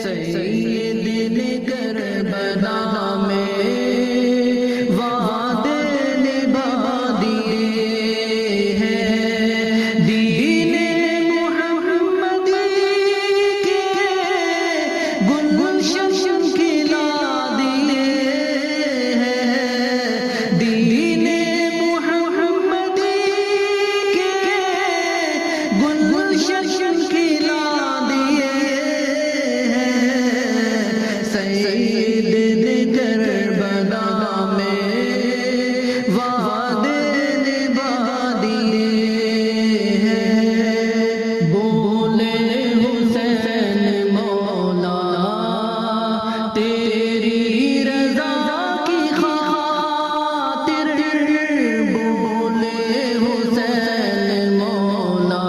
سید کربلا میں وعدے نبھا دیے ہیں، دین محمدی کے گلشن کھلا دیے ہیں، دین محمدی کے گلشن کھلا دیے ہیں، سید کربلا میں وعدے نبھا دیے ہیں، بولے حسین مولا تیری رضا کی خاطر، بولے حسین مولا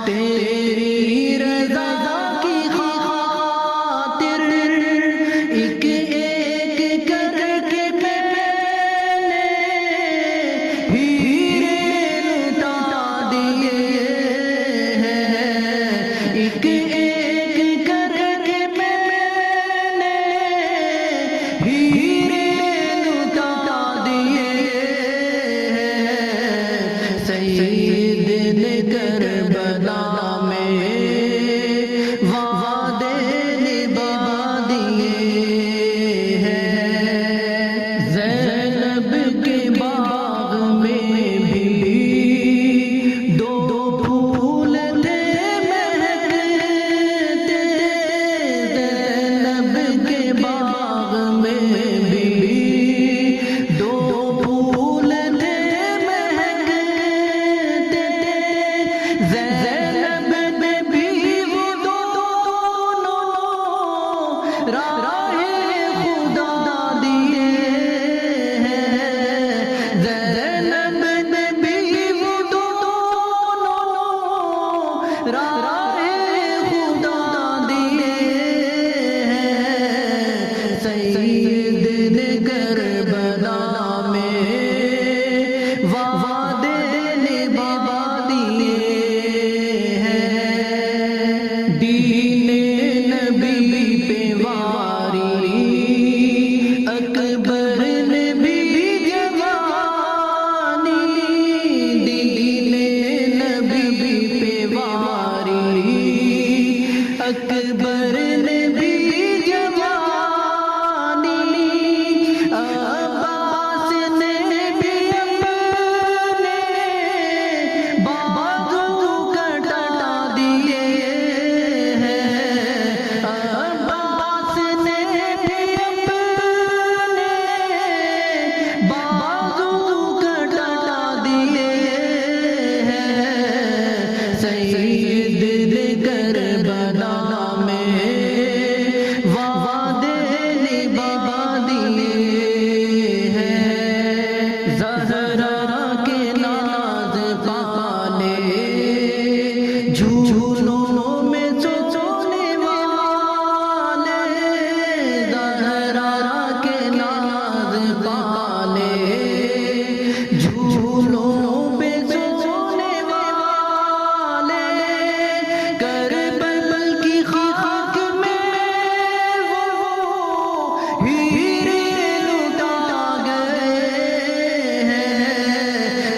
تیری رضا کی خاطر، ایک ایک کر کے میں نے ہیرے لٹا دیے ہیں، ایک ایک کر کے میں نے ہیرے لٹا دیے ہیں، سید کربلا میں وعدے نبھا دیے ہیں، زینب کے باغ میں بھی دو پھول تھے مہکتے، زینب کے باغ میں بھی دو پھول تھے مہکتے، زینب میں بھی وہ دونوں راہ خدا دیے ہیں، زینب میں بھی وہ دونوں راہ خدا دیے ہیں، سید کربلا میں وعدے نبھا دیے ہیں، دین نبی پہ واری اکبر نے بھی جوانی، دین نبی پہ واری اکبر نے بھی جوانی، عباس نے بھی اپنے بازو کٹا دیے ہیں، عباس نے بھی اپنے بازو کٹا دیے ہیں، سید کربلا میں وعدے نبھا دیے ہیں، زہرا کے ناز پالے جھولوں میں سونے والے، زہرا کے ناز پالے جھولوں میں سونے والے، کربل کی خاک میں وہ ہیرے لٹا گئے ہیں،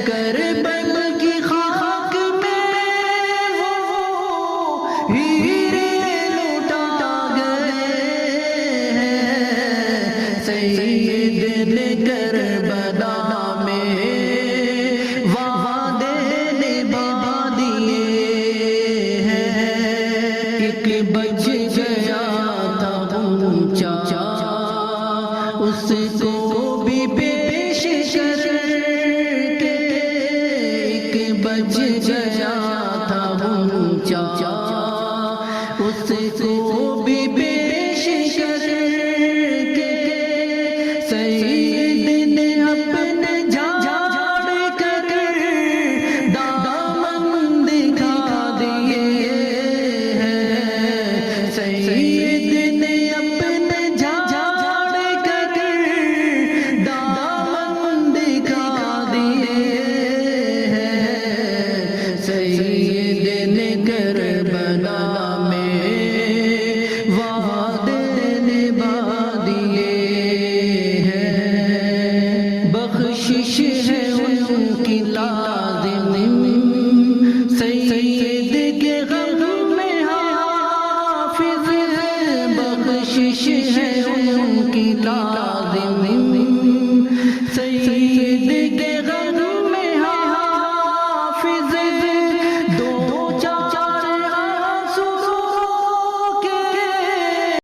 کربل کی خاک میں وہ ہیرے لٹا گئے ہیں، سید کربلا میں وعدے نبھا دیے ہیں، ایک بچ گیا تھا اونچا اس کو بھی پیش کر کے، ایک بچ گیا تھا اونچا اس کو بھی پیش کر کے، سید نے اپنے جھاڑ کر دامن دکھا دیے ہیں، سید نے اپنے جھاڑ کر دامن دکھا دیے ہیں، سید کربلا بخشش ہے ان کی لازم